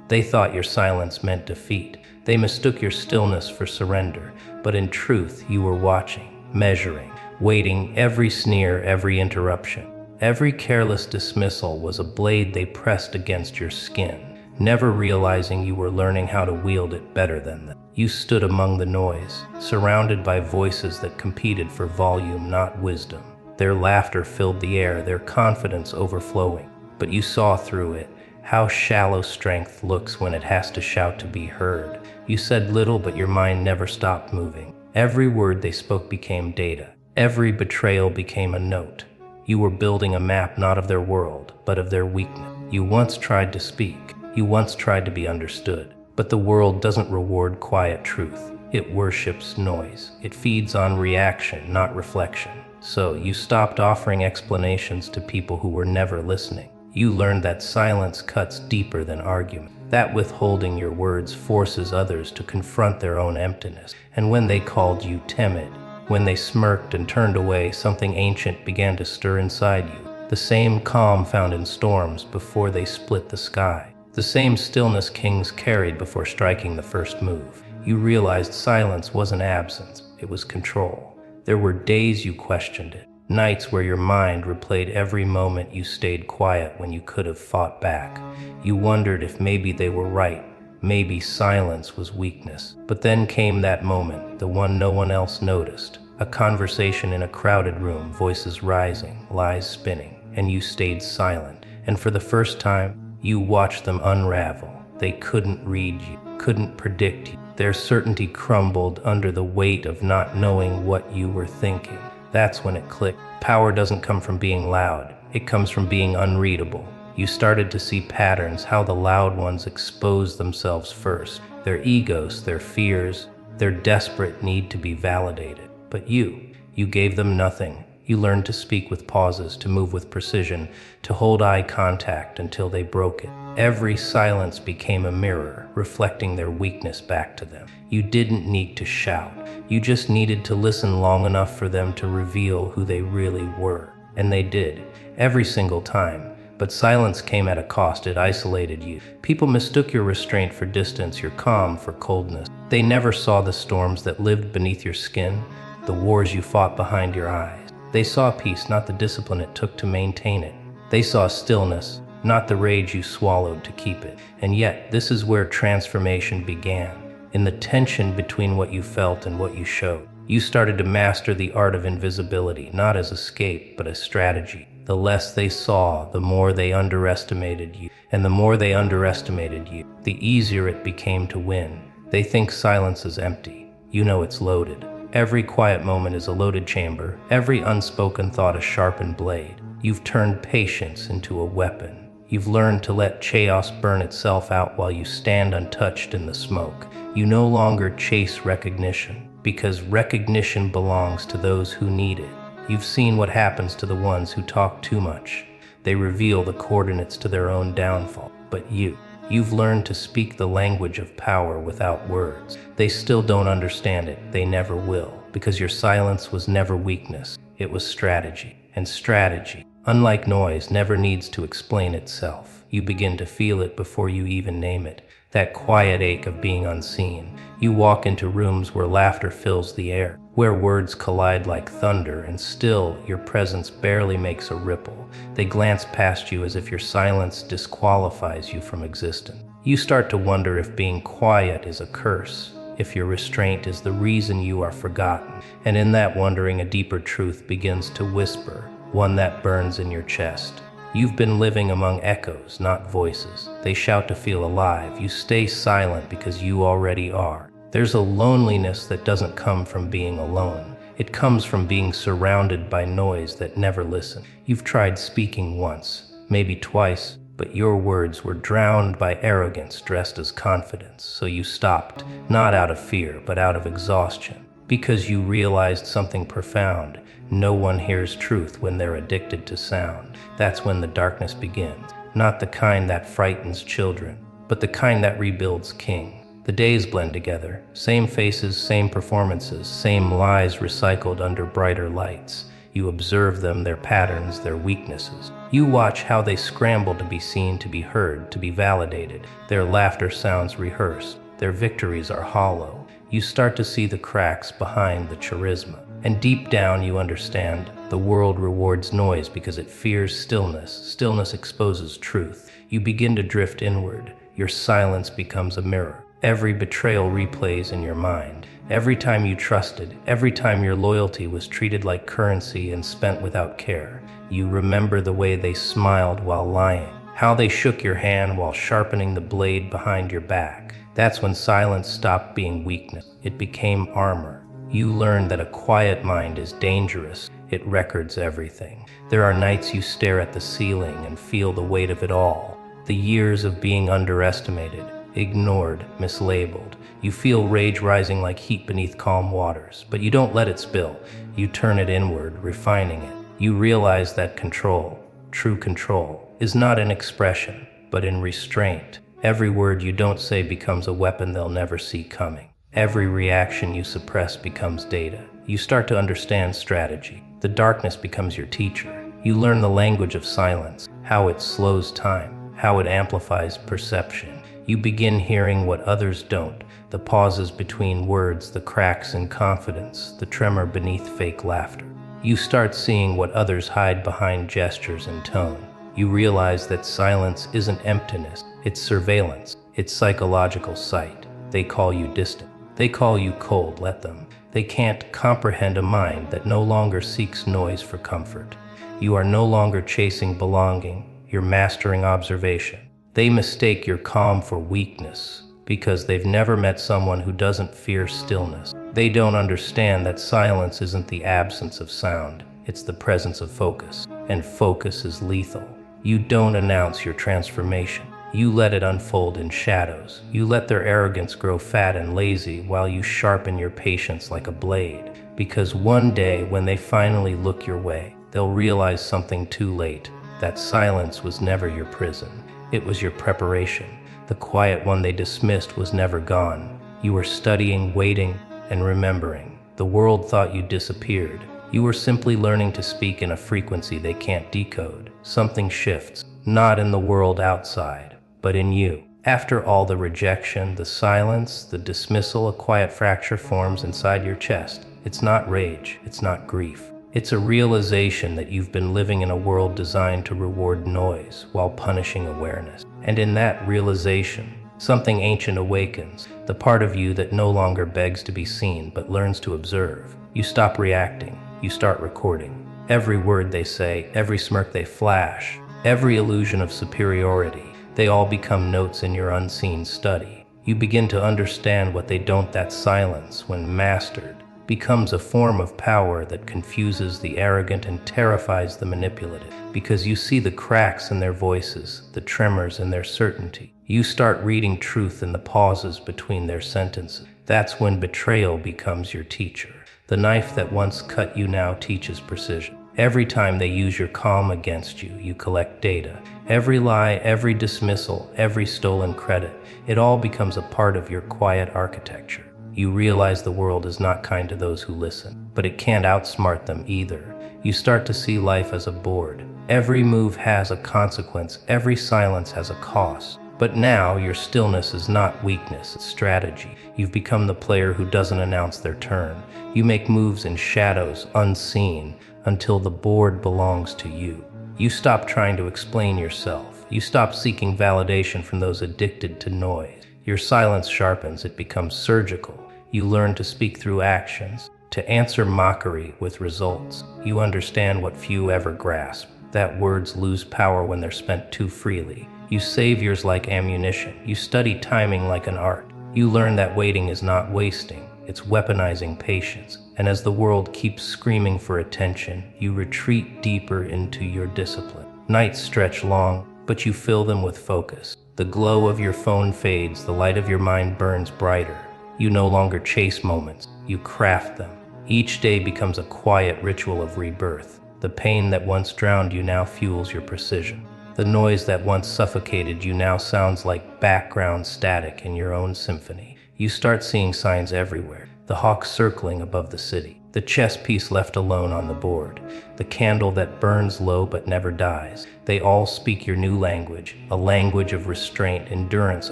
They thought your silence meant defeat. They mistook your stillness for surrender. But in truth, you were watching, measuring, waiting. Every sneer, every interruption, every careless dismissal was a blade they pressed against your skin, never realizing you were learning how to wield it better than them. You stood among the noise, surrounded by voices that competed for volume, not wisdom. Their laughter filled the air, their confidence overflowing. But you saw through it, how shallow strength looks when it has to shout to be heard. You said little, but your mind never stopped moving. Every word they spoke became data. Every betrayal became a note. You were building a map not of their world, but of their weakness. You once tried to speak. You once tried to be understood. But the world doesn't reward quiet truth. It worships noise. It feeds on reaction, not reflection. So you stopped offering explanations to people who were never listening. You learned that silence cuts deeper than argument, that withholding your words forces others to confront their own emptiness. And when they called you timid, when they smirked and turned away, something ancient began to stir inside you. The same calm found in storms before they split the sky. The same stillness kings carried before striking the first move. You realized silence wasn't absence, it was control. There were days you questioned it. Nights where your mind replayed every moment you stayed quiet when you could have fought back. You wondered if maybe they were right, maybe silence was weakness. But then came that moment, the one no one else noticed. A conversation in a crowded room, voices rising, lies spinning, and you stayed silent. And for the first time, you watched them unravel. They couldn't read you, couldn't predict you. Their certainty crumbled under the weight of not knowing what you were thinking. That's when it clicked. Power doesn't come from being loud. It comes from being unreadable. You started to see patterns, how the loud ones expose themselves first. Their egos, their fears, their desperate need to be validated. But you gave them nothing. You learned to speak with pauses, to move with precision, to hold eye contact until they broke it. Every silence became a mirror, reflecting their weakness back to them. You didn't need to shout. You just needed to listen long enough for them to reveal who they really were. And they did, every single time. But silence came at a cost. It isolated you. People mistook your restraint for distance, your calm for coldness. They never saw the storms that lived beneath your skin, the wars you fought behind your eyes. They saw peace, not the discipline it took to maintain it. They saw stillness, not the rage you swallowed to keep it. And yet, this is where transformation began, in the tension between what you felt and what you showed. You started to master the art of invisibility, not as escape, but as strategy. The less they saw, the more they underestimated you. And the more they underestimated you, the easier it became to win. They think silence is empty. You know it's loaded. Every quiet moment is a loaded chamber, every unspoken thought a sharpened blade. You've turned patience into a weapon. You've learned to let chaos burn itself out while you stand untouched in the smoke. You no longer chase recognition, because recognition belongs to those who need it. You've seen what happens to the ones who talk too much. They reveal the coordinates to their own downfall. But you've learned to speak the language of power without words. They still don't understand it. They never will, because your silence was never weakness. It was strategy. And strategy, unlike noise, never needs to explain itself. You begin to feel it before you even name it. That quiet ache of being unseen. You walk into rooms where laughter fills the air, where words collide like thunder, and still your presence barely makes a ripple. They glance past you as if your silence disqualifies you from existence. You start to wonder if being quiet is a curse, if your restraint is the reason you are forgotten. And in that wondering, a deeper truth begins to whisper, one that burns in your chest. You've been living among echoes, not voices. They shout to feel alive. You stay silent because you already are. There's a loneliness that doesn't come from being alone. It comes from being surrounded by noise that never listens. You've tried speaking once, maybe twice, but your words were drowned by arrogance dressed as confidence. So you stopped, not out of fear, but out of exhaustion. Because you realized something profound. No one hears truth when they're addicted to sound. That's when the darkness begins. Not the kind that frightens children, but the kind that rebuilds kings. The days blend together. Same faces, same performances, same lies recycled under brighter lights. You observe them, their patterns, their weaknesses. You watch how they scramble to be seen, to be heard, to be validated. Their laughter sounds rehearsed. Their victories are hollow. You start to see the cracks behind the charisma. And deep down you understand, the world rewards noise because it fears stillness. Stillness exposes truth. You begin to drift inward. Your silence becomes a mirror. Every betrayal replays in your mind. Every time you trusted, every time your loyalty was treated like currency and spent without care. You remember the way they smiled while lying, how they shook your hand while sharpening the blade behind your back. That's when silence stopped being weakness. It became armor. You learn that a quiet mind is dangerous. It records everything. There are nights you stare at the ceiling and feel the weight of it all. The years of being underestimated, ignored, mislabeled. You feel rage rising like heat beneath calm waters, but you don't let it spill. You turn it inward, refining it. You realize that control, true control, is not in expression, but in restraint. Every word you don't say becomes a weapon they'll never see coming. Every reaction you suppress becomes data. You start to understand strategy. The darkness becomes your teacher. You learn the language of silence, how it slows time, how it amplifies perception. You begin hearing what others don't, the pauses between words, the cracks in confidence, the tremor beneath fake laughter. You start seeing what others hide behind gestures and tone. You realize that silence isn't emptiness, it's surveillance, it's psychological sight. They call you distant. They call you cold, let them. They can't comprehend a mind that no longer seeks noise for comfort. You are no longer chasing belonging, you're mastering observation. They mistake your calm for weakness because they've never met someone who doesn't fear stillness. They don't understand that silence isn't the absence of sound, it's the presence of focus, and focus is lethal. You don't announce your transformation. You let it unfold in shadows. You let their arrogance grow fat and lazy while you sharpen your patience like a blade. Because one day, when they finally look your way, they'll realize something too late. That silence was never your prison. It was your preparation. The quiet one they dismissed was never gone. You were studying, waiting, and remembering. The world thought you disappeared. You were simply learning to speak in a frequency they can't decode. Something shifts, not in the world outside, but in you. After all the rejection, the silence, the dismissal, a quiet fracture forms inside your chest. It's not rage, it's not grief. It's a realization that you've been living in a world designed to reward noise while punishing awareness. And in that realization, something ancient awakens, the part of you that no longer begs to be seen but learns to observe. You stop reacting, you start recording. Every word they say, every smirk they flash, every illusion of superiority, they all become notes in your unseen study. You begin to understand what they don't. That silence, when mastered, becomes a form of power that confuses the arrogant and terrifies the manipulative, because you see the cracks in their voices, the tremors in their certainty. You start reading truth in the pauses between their sentences. That's when betrayal becomes your teacher. The knife that once cut you now teaches precision. Every time they use your calm against you, you collect data. Every lie, every dismissal, every stolen credit, it all becomes a part of your quiet architecture. You realize the world is not kind to those who listen, but it can't outsmart them either. You start to see life as a board. Every move has a consequence, every silence has a cost. But now your stillness is not weakness, it's strategy. You've become the player who doesn't announce their turn. You make moves in shadows, unseen, until the board belongs to you. You stop trying to explain yourself. You stop seeking validation from those addicted to noise. Your silence sharpens, it becomes surgical. You learn to speak through actions, to answer mockery with results. You understand what few ever grasp, that words lose power when they're spent too freely. You save yours like ammunition. You study timing like an art. You learn that waiting is not wasting, it's weaponizing patience. And as the world keeps screaming for attention, you retreat deeper into your discipline. Nights stretch long, but you fill them with focus. The glow of your phone fades, the light of your mind burns brighter. You no longer chase moments, you craft them. Each day becomes a quiet ritual of rebirth. The pain that once drowned you now fuels your precision. The noise that once suffocated you now sounds like background static in your own symphony. You start seeing signs everywhere. The hawks circling above the city, The chess piece left alone on the board, the candle that burns low but never dies. They all speak your new language, a language of restraint, endurance,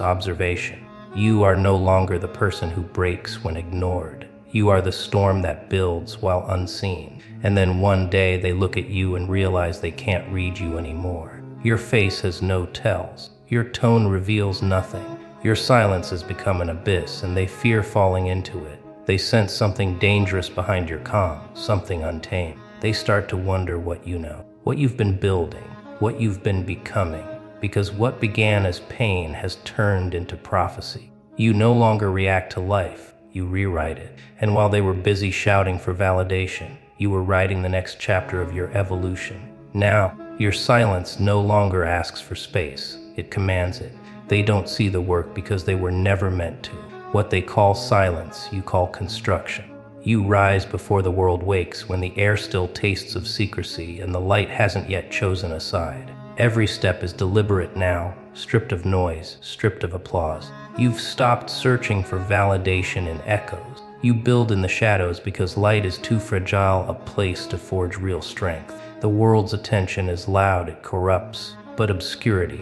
observation. You are no longer the person who breaks when ignored. You are the storm that builds while unseen. And then one day they look at you and realize they can't read you anymore. Your face has no tells. Your tone reveals nothing. Your silence has become an abyss, and they fear falling into it. They sense something dangerous behind your calm, something untamed. They start to wonder what you know, what you've been building, what you've been becoming. Because what began as pain has turned into prophecy. You no longer react to life, you rewrite it. And while they were busy shouting for validation, you were writing the next chapter of your evolution. Now, your silence no longer asks for space, it commands it. They don't see the work because they were never meant to. What they call silence, you call construction. You rise before the world wakes, when the air still tastes of secrecy and the light hasn't yet chosen a side. Every step is deliberate now, stripped of noise, stripped of applause. You've stopped searching for validation in echoes. You build in the shadows because light is too fragile a place to forge real strength. The world's attention is loud, it corrupts. But obscurity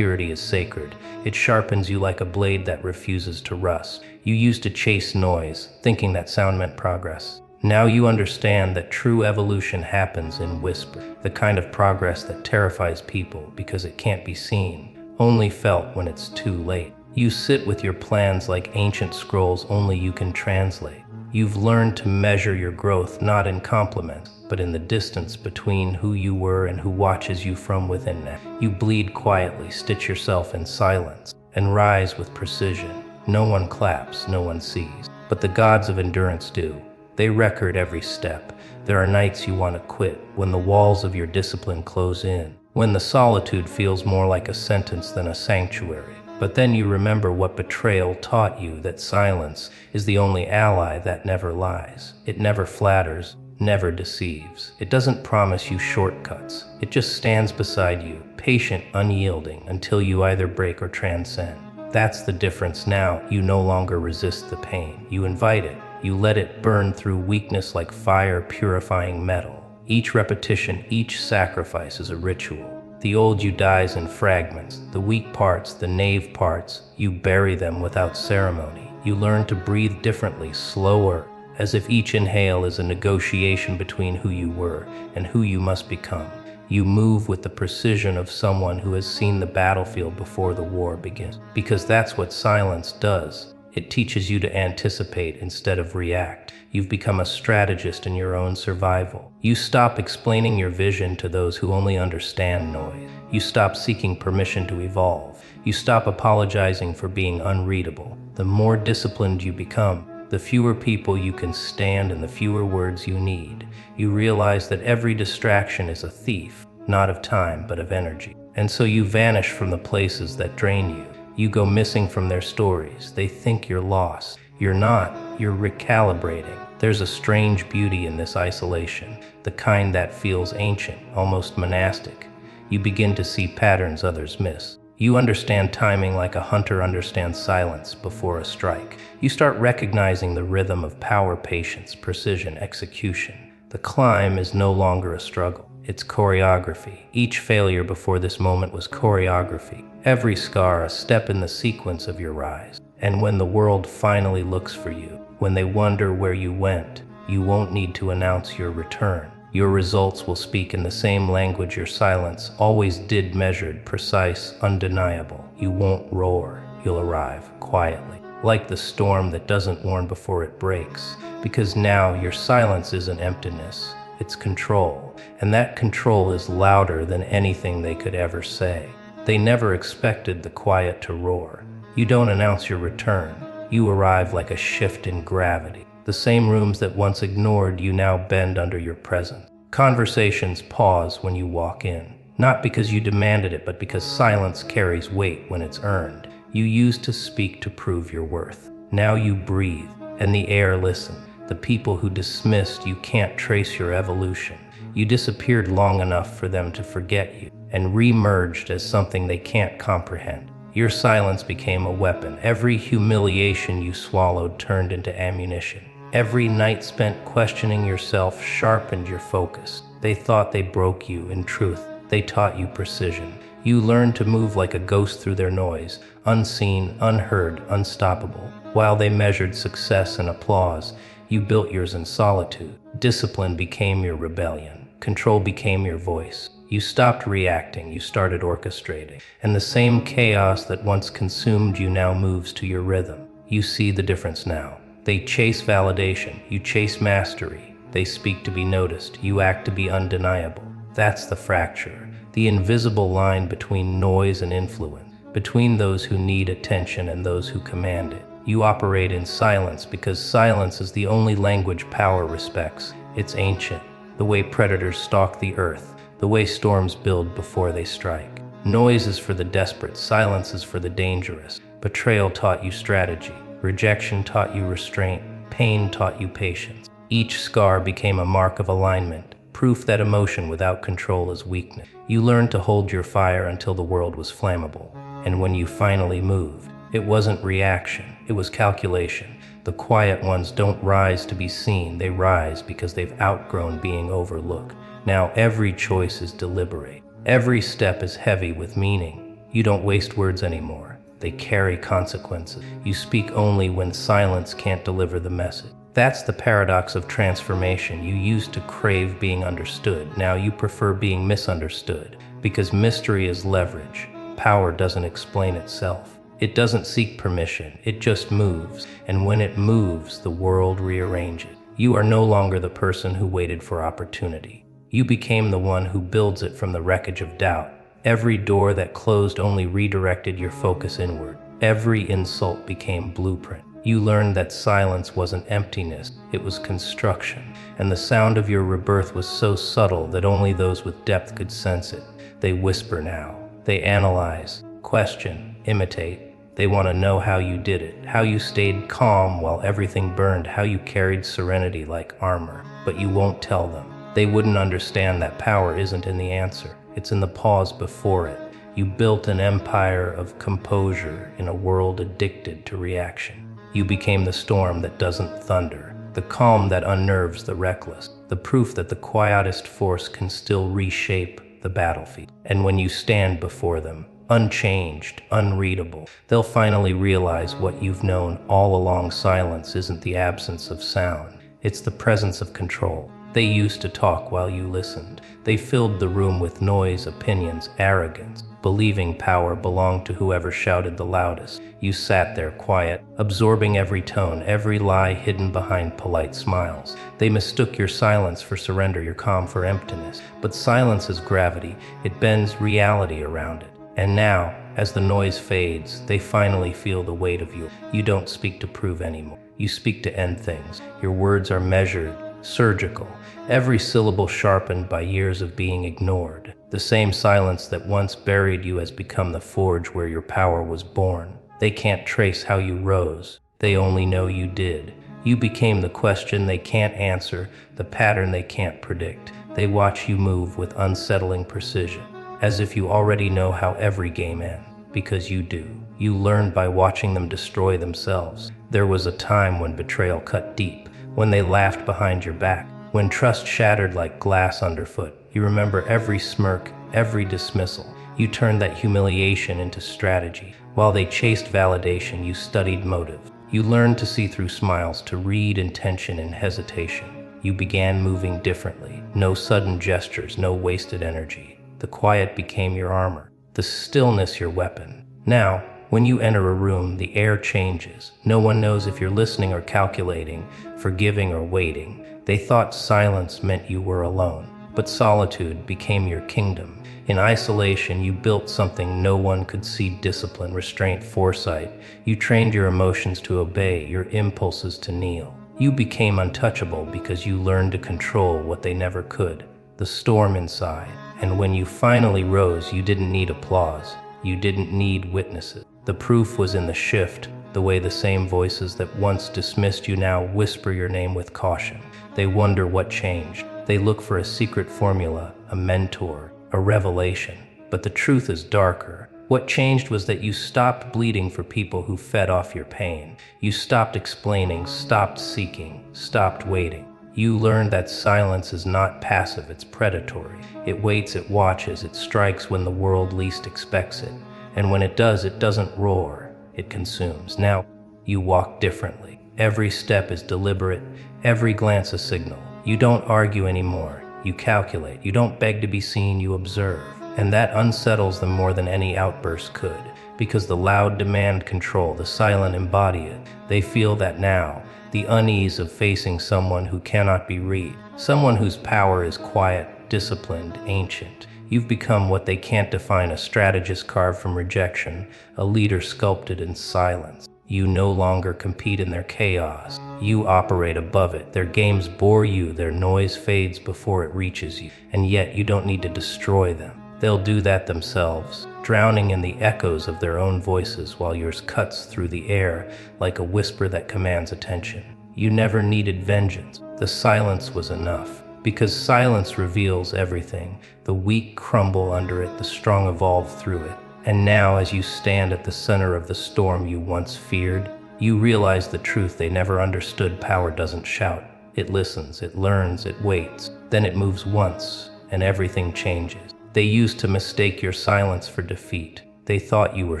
is sacred. It sharpens you like a blade that refuses to rust. You used to chase noise, thinking that sound meant progress. Now you understand that true evolution happens in whisper, the kind of progress that terrifies people because it can't be seen, only felt when it's too late. You sit with your plans like ancient scrolls only you can translate. You've learned to measure your growth not in compliments, but in the distance between who you were and who watches you from within now. You bleed quietly, stitch yourself in silence, and rise with precision. No one claps, no one sees, but the gods of endurance do. They record every step. There are nights you want to quit, when the walls of your discipline close in, when the solitude feels more like a sentence than a sanctuary. But then you remember what betrayal taught you, that silence is the only ally that never lies. It never flatters, never deceives. It doesn't promise you shortcuts. It just stands beside you, patient, unyielding, until you either break or transcend. That's the difference now. You no longer resist the pain. You invite it. You let it burn through weakness like fire purifying metal. Each repetition, each sacrifice is a ritual. The old you dies in fragments, the weak parts, the naive parts, you bury them without ceremony. You learn to breathe differently, slower, as if each inhale is a negotiation between who you were and who you must become. You move with the precision of someone who has seen the battlefield before the war begins. Because that's what silence does. It teaches you to anticipate instead of react. You've become a strategist in your own survival. You stop explaining your vision to those who only understand noise. You stop seeking permission to evolve. You stop apologizing for being unreadable. The more disciplined you become, the fewer people you can stand and the fewer words you need. You realize that every distraction is a thief, not of time, but of energy. And so you vanish from the places that drain you. You go missing from their stories. They think you're lost. You're not. You're recalibrating. There's a strange beauty in this isolation, the kind that feels ancient, almost monastic. You begin to see patterns others miss. You understand timing like a hunter understands silence before a strike. You start recognizing the rhythm of power, patience, precision, execution. The climb is no longer a struggle. It's choreography. Each failure before this moment was choreography. Every scar a step in the sequence of your rise. And when the world finally looks for you, when they wonder where you went, you won't need to announce your return. Your results will speak in the same language your silence always did, measured, precise, undeniable. You won't roar. You'll arrive quietly, like the storm that doesn't warn before it breaks. Because now your silence isn't emptiness, it's control. And that control is louder than anything they could ever say. They never expected the quiet to roar. You don't announce your return. You arrive like a shift in gravity. The same rooms that once ignored you now bend under your presence. Conversations pause when you walk in. Not because you demanded it, but because silence carries weight when it's earned. You used to speak to prove your worth. Now you breathe, and the air listens. The people who dismissed you can't trace your evolution. You disappeared long enough for them to forget you, and re-emerged as something they can't comprehend. Your silence became a weapon. Every humiliation you swallowed turned into ammunition. Every night spent questioning yourself sharpened your focus. They thought they broke you. In truth, they taught you precision. You learned to move like a ghost through their noise, unseen, unheard, unstoppable. While they measured success and applause, you built yours in solitude. Discipline became your rebellion. Control became your voice. You stopped reacting, you started orchestrating. And the same chaos that once consumed you now moves to your rhythm. You see the difference now. They chase validation, you chase mastery. They speak to be noticed, you act to be undeniable. That's the fracture, the invisible line between noise and influence, between those who need attention and those who command it. You operate in silence because silence is the only language power respects. It's ancient, the way predators stalk the earth, the way storms build before they strike. Noise is for the desperate, silence is for the dangerous. Betrayal taught you strategy, rejection taught you restraint, pain taught you patience. Each scar became a mark of alignment, proof that emotion without control is weakness. You learned to hold your fire until the world was flammable. And when you finally moved, it wasn't reaction, it was calculation. The quiet ones don't rise to be seen, they rise because they've outgrown being overlooked. Now every choice is deliberate. Every step is heavy with meaning. You don't waste words anymore. They carry consequences. You speak only when silence can't deliver the message. That's the paradox of transformation. You used to crave being understood. Now you prefer being misunderstood. Because mystery is leverage. Power doesn't explain itself. It doesn't seek permission. It just moves. And when it moves, the world rearranges. You are no longer the person who waited for opportunity. You became the one who builds it from the wreckage of doubt. Every door that closed only redirected your focus inward. Every insult became blueprint. You learned that silence wasn't emptiness, it was construction. And the sound of your rebirth was so subtle that only those with depth could sense it. They whisper now. They analyze, question, imitate. They want to know how you did it, how you stayed calm while everything burned, how you carried serenity like armor. But you won't tell them. They wouldn't understand that power isn't in the answer. It's in the pause before it. You built an empire of composure in a world addicted to reaction. You became the storm that doesn't thunder, the calm that unnerves the reckless, the proof that the quietest force can still reshape the battlefield. And when you stand before them, unchanged, unreadable, they'll finally realize what you've known all along. Silence isn't the absence of sound. It's the presence of control. They used to talk while you listened. They filled the room with noise, opinions, arrogance, believing power belonged to whoever shouted the loudest. You sat there quiet, absorbing every tone, every lie hidden behind polite smiles. They mistook your silence for surrender, your calm for emptiness. But silence is gravity. It bends reality around it. And now, as the noise fades, they finally feel the weight of you. You don't speak to prove anymore. You speak to end things. Your words are measured, surgical, every syllable sharpened by years of being ignored. The same silence that once buried you has become the forge where your power was born. They can't trace how you rose. They only know you did. You became the question they can't answer, the pattern they can't predict. They watch you move with unsettling precision, as if you already know how every game ends. Because you do. You learned by watching them destroy themselves. There was a time when betrayal cut deep, when they laughed behind your back, when trust shattered like glass underfoot. You remember every smirk, every dismissal. You turned that humiliation into strategy. While they chased validation, you studied motive. You learned to see through smiles, to read intention in hesitation. You began moving differently. No sudden gestures, no wasted energy. The quiet became your armor, the stillness your weapon. Now, when you enter a room, the air changes. No one knows if you're listening or calculating, forgiving or waiting. They thought silence meant you were alone, but solitude became your kingdom. In isolation, you built something no one could see: discipline, restraint, foresight. You trained your emotions to obey, your impulses to kneel. You became untouchable because you learned to control what they never could, the storm inside. And when you finally rose, you didn't need applause. You didn't need witnesses. The proof was in the shift, the way the same voices that once dismissed you now whisper your name with caution. They wonder what changed. They look for a secret formula, a mentor, a revelation. But the truth is darker. What changed was that you stopped bleeding for people who fed off your pain. You stopped explaining, stopped seeking, stopped waiting. You learned that silence is not passive, it's predatory. It waits, it watches, it strikes when the world least expects it. And when it does, it doesn't roar, it consumes. Now, you walk differently. Every step is deliberate, every glance a signal. You don't argue anymore, you calculate. You don't beg to be seen, you observe. And that unsettles them more than any outburst could, because the loud demand control, the silent embody it. They feel that now, the unease of facing someone who cannot be read, someone whose power is quiet, disciplined, ancient. You've become what they can't define, a strategist carved from rejection, a leader sculpted in silence. You no longer compete in their chaos. You operate above it. Their games bore you, their noise fades before it reaches you, and yet you don't need to destroy them. They'll do that themselves, drowning in the echoes of their own voices while yours cuts through the air like a whisper that commands attention. You never needed vengeance. The silence was enough, because silence reveals everything. The weak crumble under it, the strong evolve through it. And now, as you stand at the center of the storm you once feared, you realize the truth they never understood. Power doesn't shout. It listens, it learns, it waits. Then it moves once, and everything changes. They used to mistake your silence for defeat. They thought you were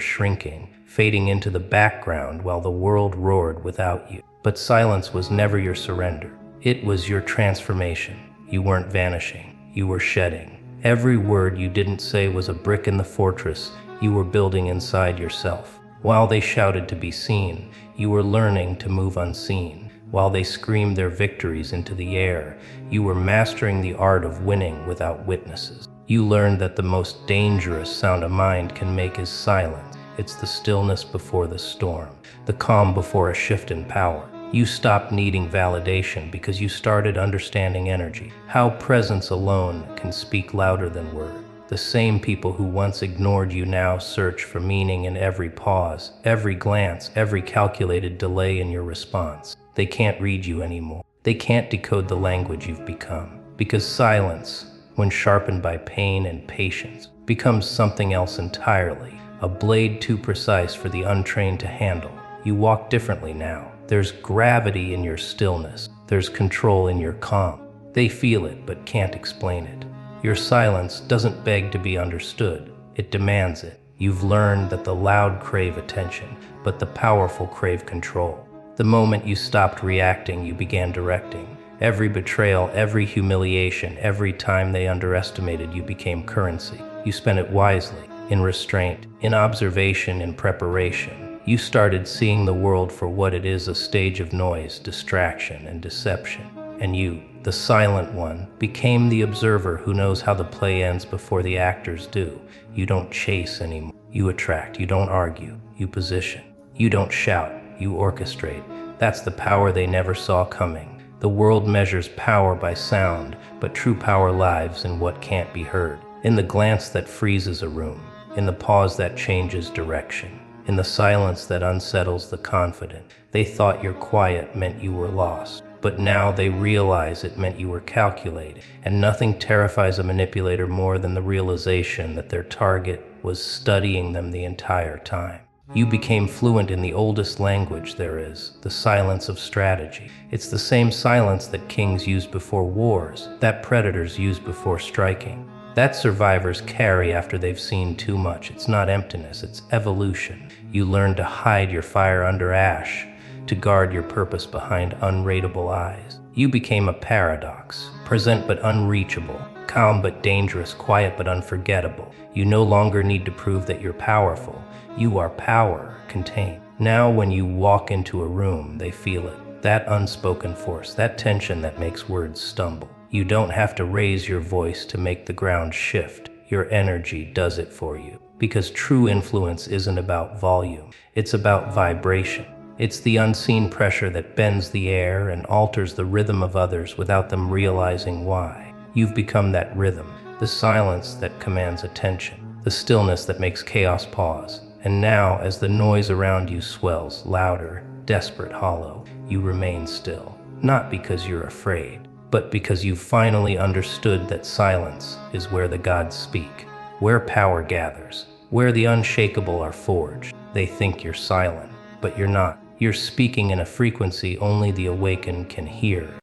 shrinking, fading into the background while the world roared without you. But silence was never your surrender. It was your transformation. You weren't vanishing, you were shedding. Every word you didn't say was a brick in the fortress you were building inside yourself. While they shouted to be seen, you were learning to move unseen. While they screamed their victories into the air, you were mastering the art of winning without witnesses. You learned that the most dangerous sound a mind can make is silence. It's the stillness before the storm, the calm before a shift in power. You stopped needing validation because you started understanding energy, how presence alone can speak louder than words. The same people who once ignored you now search for meaning in every pause, every glance, every calculated delay in your response. They can't read you anymore. They can't decode the language you've become. Because silence, when sharpened by pain and patience, becomes something else entirely, a blade too precise for the untrained to handle. You walk differently now. There's gravity in your stillness. There's control in your calm. They feel it but can't explain it. Your silence doesn't beg to be understood. It demands it. You've learned that the loud crave attention, but the powerful crave control. The moment you stopped reacting, you began directing. Every betrayal, every humiliation, every time they underestimated you became currency. You spent it wisely, in restraint, in observation, in preparation. You started seeing the world for what it is, a stage of noise, distraction, and deception. And you, the silent one, became the observer who knows how the play ends before the actors do. You don't chase anymore. You attract. You don't argue. You position. You don't shout. You orchestrate. That's the power they never saw coming. The world measures power by sound, but true power lives in what can't be heard. In the glance that freezes a room. In the pause that changes direction. In the silence that unsettles the confident. They thought your quiet meant you were lost. But now they realize it meant you were calculated. And nothing terrifies a manipulator more than the realization that their target was studying them the entire time. You became fluent in the oldest language there is, the silence of strategy. It's the same silence that kings used before wars, that predators used before striking, that survivors carry after they've seen too much. It's not emptiness, it's evolution. You learn to hide your fire under ash, to guard your purpose behind unreadable eyes. You became a paradox, present but unreachable, calm but dangerous, quiet but unforgettable. You no longer need to prove that you're powerful. You are power contained. Now when you walk into a room, they feel it. That unspoken force, that tension that makes words stumble. You don't have to raise your voice to make the ground shift. Your energy does it for you. Because true influence isn't about volume, it's about vibration. It's the unseen pressure that bends the air and alters the rhythm of others without them realizing why. You've become that rhythm, the silence that commands attention, the stillness that makes chaos pause. And now, as the noise around you swells, louder, desperate, hollow, you remain still. Not because you're afraid, but because you've finally understood that silence is where the gods speak, where power gathers, where the unshakable are forged. They think you're silent, but you're not. You're speaking in a frequency only the awakened can hear.